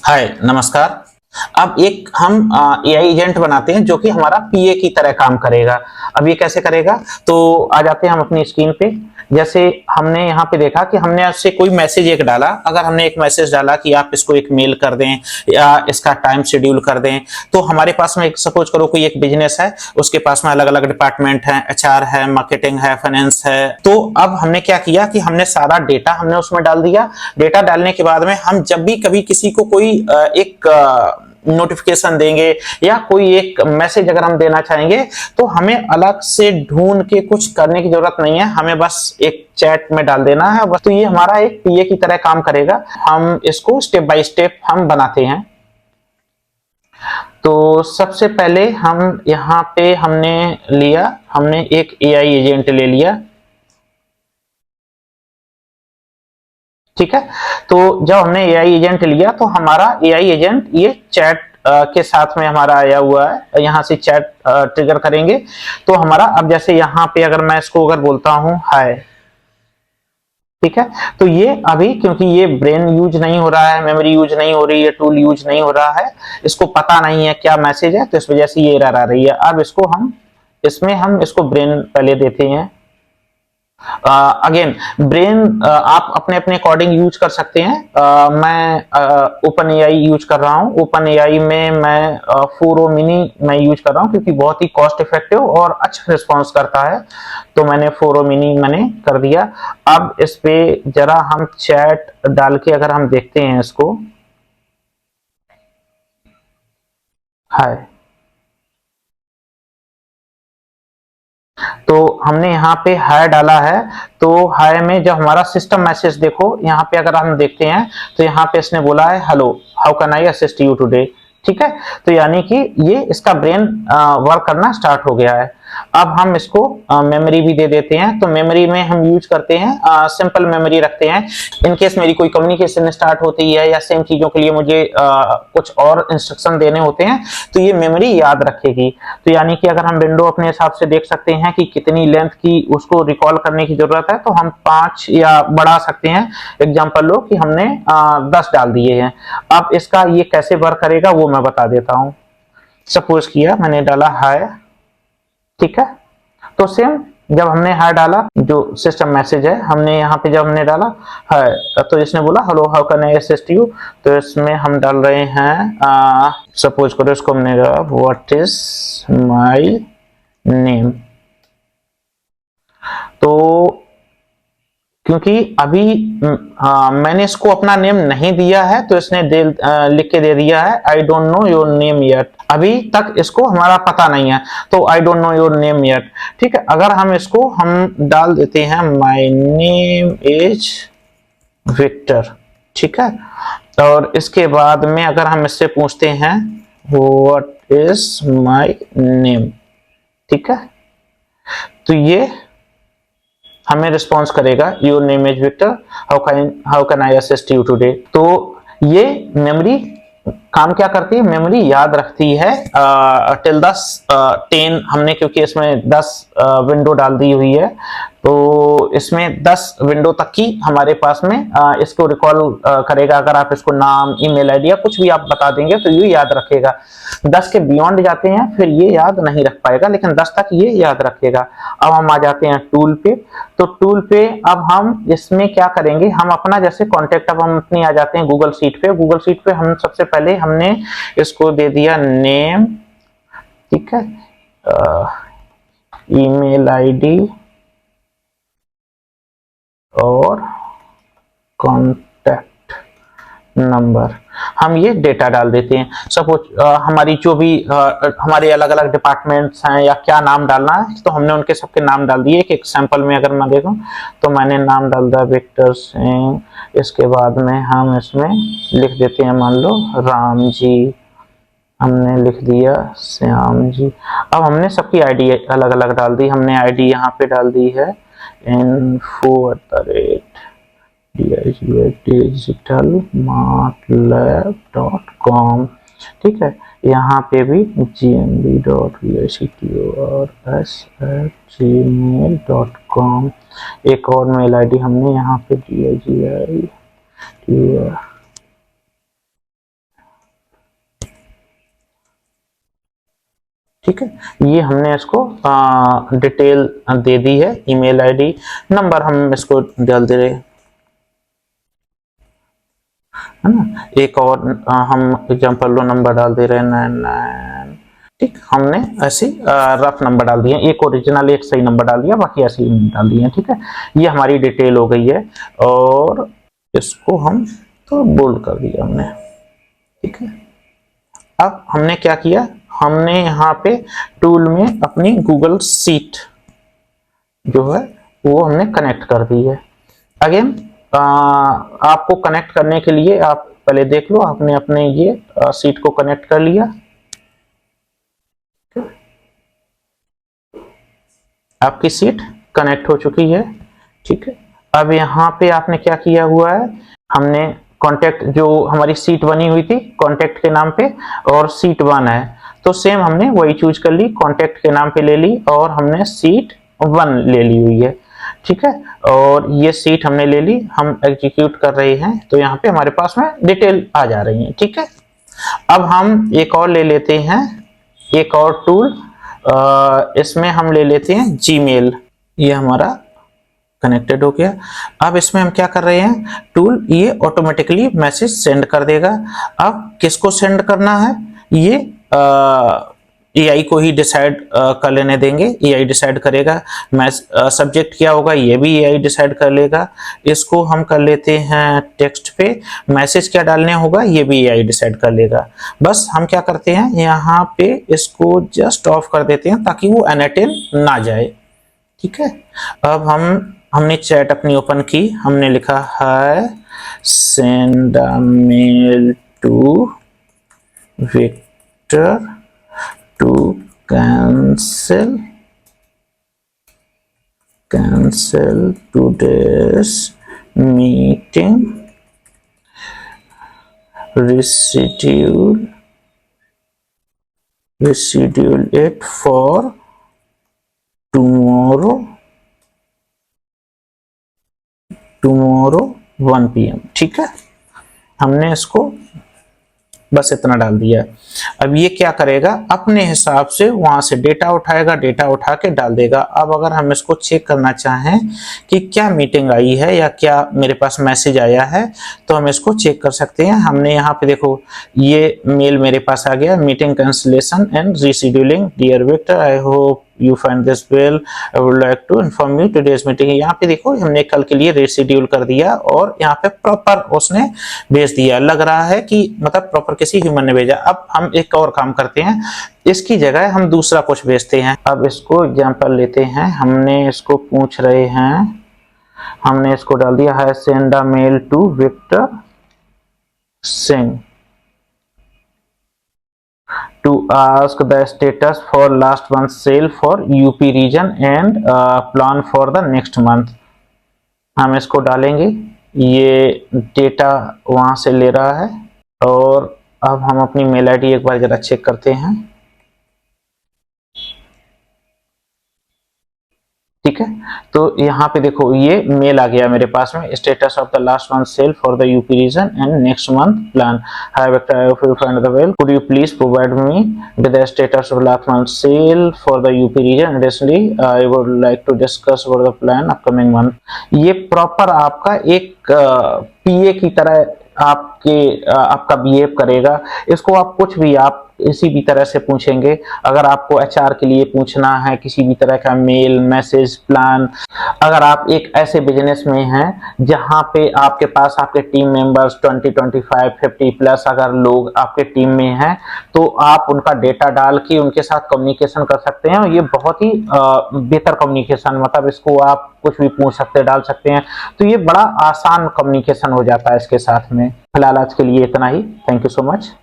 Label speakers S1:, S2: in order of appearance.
S1: हाय नमस्कार। अब एक हम एआई एजेंट बनाते हैं जो कि हमारा पीए की तरह काम करेगा। अब ये कैसे करेगा? तो आ जाते हैं हम अपनी स्क्रीन पे। जैसे हमने यहाँ पे देखा कि हमने उससे कोई मैसेज एक डाला। अगर हमने एक मैसेज डाला कि आप इसको एक मेल कर दें या इसका टाइम शेड्यूल कर दें, तो हमारे पास में सपोज करो कोई एक बिजनेस है, उसके पास में अलग अलग डिपार्टमेंट है, एचआर है, मार्केटिंग है, फाइनेंस है। तो अब हमने क्या किया कि हमने सारा डेटा हमने उसमें डाल दिया। डेटा डालने के बाद में हम जब भी कभी किसी को कोई एक नोटिफिकेशन देंगे या कोई एक मैसेज अगर हम देना चाहेंगे, तो हमें अलग से ढूंढ के कुछ करने की जरूरत नहीं है, हमें बस एक चैट में डाल देना है बस। तो ये हमारा एक पीए की तरह काम करेगा। हम इसको स्टेप बाय स्टेप हम बनाते हैं। तो सबसे पहले हम यहाँ पे हमने एक एआई एजेंट ले लिया। ठीक है। तो जब हमने एआई एजेंट लिया तो हमारा एआई एजेंट ये चैट के साथ में हमारा आया हुआ है। यहाँ से चैट ट्रिगर करेंगे तो हमारा अब जैसे यहाँ पे अगर मैं इसको अगर बोलता हूँ हाय, ठीक है, तो ये अभी क्योंकि ये ब्रेन यूज नहीं हो रहा है, मेमोरी यूज नहीं हो रही है, टूल यूज नहीं हो रहा है, इसको पता नहीं है क्या मैसेज है, तो इस वजह से ये एरर आ रही है। अब हम इसको ब्रेन पहले देते हैं। अगेन ब्रेन आप अपने अपने अकॉर्डिंग यूज कर सकते हैं। मैं ओपन एआई यूज कर रहा हूँ। ओपन एआई में मैं 4o मिनी मैं यूज कर रहा हूँ क्योंकि बहुत ही कॉस्ट इफेक्टिव और अच्छा रिस्पॉन्स करता है। तो मैंने 4o मिनी मैंने कर दिया। अब इस पे जरा हम चैट डाल के अगर हम देखते हैं इसको, हाय, तो हमने यहाँ पे हाय डाला है। तो हाय में जब हमारा सिस्टम मैसेज देखो, यहाँ पे अगर हम देखते हैं तो यहाँ पे इसने बोला है hello, how can I assist you today. ठीक है। तो यानी कि ये इसका ब्रेन वर्क करना स्टार्ट हो गया है। अब हम इसको मेमोरी भी दे देते हैं। तो मेमोरी में हम यूज करते हैं सिंपल मेमोरी रखते हैं। इन केस मेरी कोई कम्युनिकेशन स्टार्ट होती है या सेम चीजों के लिए मुझे कुछ और इंस्ट्रक्शन देने होते हैं, तो ये मेमोरी याद रखेगी। तो यानी कि अगर हम विंडो अपने हिसाब से देख सकते हैं कि कितनी लेंथ की उसको रिकॉल करने की जरूरत है, तो हम 5 या बढ़ा सकते हैं। एग्जांपल लो कि हमने 10 डाल दिए हैं। अब इसका ये कैसे वर्क करेगा वो मैं बता देता हूं। सपोज किया मैंने डाला हाय, ठीक है, तो सेम जब हमने हाय डाला, जो सिस्टम मैसेज है हमने यहाँ पे जब हमने डाला हाय, तो इसने बोला hello how can I assist you. तो इसमें हम डाल रहे हैं सपोज करो इसको हमने डाला व्हाट इज माय नेम। तो क्योंकि अभी मैंने इसको अपना नेम नहीं दिया है, तो इसने लिख के दे दिया है I don't know your name yet. अभी तक इसको हमारा पता नहीं है, तो I don't know your name yet. ठीक है। अगर हम इसको हम डाल देते हैं माय नेम इज विक्टर। ठीक है। और इसके बाद में अगर हम इससे पूछते हैं व्हाट इज माय नेम, ठीक है, तो ये हमें रिस्पॉन्स करेगा your name is Victor, how can I assist you today. तो ये मेमोरी काम क्या करती है, मेमोरी याद रखती है टिल 10 हमने, क्योंकि इसमें 10 विंडो डाल दी हुई है, तो इसमें 10 विंडो तक की हमारे पास में इसको रिकॉल करेगा। अगर आप इसको नाम, ईमेल आईडी या कुछ भी आप बता देंगे तो ये याद रखेगा। 10 के बियॉन्ड जाते हैं फिर ये याद नहीं रख पाएगा, लेकिन 10 तक ये याद रखेगा। अब हम आ जाते हैं टूल पे। तो टूल पे अब हम इसमें क्या करेंगे, हम अपना जैसे कॉन्टेक्ट, अब हम अपनी आ जाते हैं गूगल शीट पे। गूगल शीट पे हम सबसे पहले हमने इसको दे दिया नेम, ठीक है, ईमेल आईडी और कॉन्टेक्ट नंबर, हम ये डेटा डाल देते हैं। सपोज हमारी जो भी हमारे अलग अलग डिपार्टमेंट्स हैं या क्या नाम डालना है, तो हमने उनके सबके नाम डाल दिए। एक सैंपल में अगर मैं देखूं तो मैंने नाम डाल दिया विक्टर सिंह। इसके बाद में हम इसमें लिख देते हैं, मान लो राम जी, हमने लिख दिया श्याम जी। अब हमने सबकी आईडी अलग अलग डाल दी। हमने आईडी यहाँ पे डाल दी है info@digitalmatlab.com। ठीक है। यहाँ पे भी gmb.victors@gmail.com। एक और मेल आईडी हमने यहाँ पे ठीक है, ये हमने इसको डिटेल दे दी है, ईमेल आईडी, नंबर हम इसको डाल दे रहे हैं, है ना। एक और हम एग्जांपल लो नंबर डाल दे रहे हैं 99, ठीक, हमने ऐसे रफ नंबर डाल दिए, एक ओरिजिनल एक सही नंबर डाल दिया, बाकी ऐसे ही डाल दिए, ठीक है। ये हमारी डिटेल हो गई है और इसको हम तो बोल्ड कर दिया हमने, ठीक है। अब हमने क्या किया, हमने यहाँ पे टूल में अपनी गूगल शीट जो है वो हमने कनेक्ट कर दी है। अगेन आपको कनेक्ट करने के लिए आप पहले देख लो, आपने अपने ये शीट को कनेक्ट कर लिया, आपकी शीट कनेक्ट हो चुकी है, ठीक है। अब यहाँ पे आपने क्या किया हुआ है, हमने कॉन्टेक्ट जो हमारी सीट बनी हुई थी कॉन्टेक्ट के नाम पे और सीट 1 है, तो सेम हमने वही चूज कर ली, कॉन्टेक्ट के नाम पे ले ली और हमने सीट 1 ले ली हुई है, ठीक है। और ये सीट हमने ले ली, हम एग्जीक्यूट कर रहे हैं तो यहाँ पे हमारे पास में डिटेल आ जा रही है, ठीक है। अब हम एक और ले लेते हैं, एक और टूल, इसमें हम ले लेते हैं जीमेल, ये हमारा कनेक्टेड हो गया। अब इसमें हम क्या कर रहे हैं, टूल ये ऑटोमेटिकली मैसेज सेंड कर देगा। अब किसको सेंड करना है, ये एआई को ही डिसाइड कर लेने देंगे, एआई डिसाइड करेगा। सब्जेक्ट क्या होगा ये भी एआई डिसाइड कर लेगा। इसको हम कर लेते हैं टेक्स्ट पे, मैसेज क्या डालने होगा ये भी एआई डिसाइड कर लेगा। बस हम क्या करते हैं, यहाँ पे इसको जस्ट ऑफ कर देते हैं ताकि वो एनएटेल ना जाए, ठीक है। अब हमने चैट अपनी ओपन की, हमने लिखा है send a mail to Victor to cancel today's meeting, reschedule it for tomorrow 1 PM, ठीक है। हमने इसको बस इतना डाल दिया है। अब ये क्या करेगा, अपने हिसाब से वहां से डेटा उठाएगा, डेटा उठा के डाल देगा। अब अगर हम इसको चेक करना चाहें कि क्या मीटिंग आई है या क्या मेरे पास मैसेज आया है, तो हम इसको चेक कर सकते हैं। हमने यहाँ पे देखो ये मेल मेरे पास आ गया, meeting cancellation and rescheduling, dear Victor I hope you find this well, I would like to inform you today's meeting। यहाँ पे देखो हमने कल के लिए रीशेड्यूल कर दिया और यहाँ पे प्रॉपर उसने भेज दिया, लग रहा है कि मतलब प्रॉपर किसी ह्यूमन ने भेजा। अब हम एक और काम करते हैं, इसकी जगह हम दूसरा कुछ भेजते हैं। अब इसको एग्जांपल लेते हैं, हमने इसको पूछ रहे हैं, हमने इसको डाल दिया है send a mail to Victor Singh to ask the status for last month's sale for UP region and plan for the next month। हम इसको डालेंगे, ये डेटा वहां से ले रहा है। और अब हम अपनी मेल आईडी एक बार जरा चेक करते हैं, ठीक है। तो यहाँ पे देखो ये मेल आ गया मेरे पास में, status of the last month sale for the UP region and next month plan, hi Victor I hope you find the well, could you please provide me with the status of last month sale for the UP region, additionally I would like to discuss about the plan upcoming month. ये proper आपका एक पीए की तरह आपका behave करेगा। इसको आप कुछ भी आप इसी भी तरह से पूछेंगे। अगर आपको एचआर के लिए पूछना है किसी भी तरह का मेल, मैसेज, प्लान, अगर आप एक ऐसे बिजनेस में हैं जहां पे आपके पास आपके टीम मेंबर्स 20, 25, 50 प्लस अगर लोग आपके टीम में हैं, तो आप उनका डेटा डाल के उनके साथ कम्युनिकेशन कर सकते हैं। ये बहुत ही बेहतर कम्युनिकेशन, मतलब इसको आप कुछ भी पूछ सकते हैं, डाल सकते हैं, तो ये बड़ा आसान कम्युनिकेशन हो जाता है इसके साथ में। फिलहाल आज के लिए इतना ही, थैंक यू सो मच।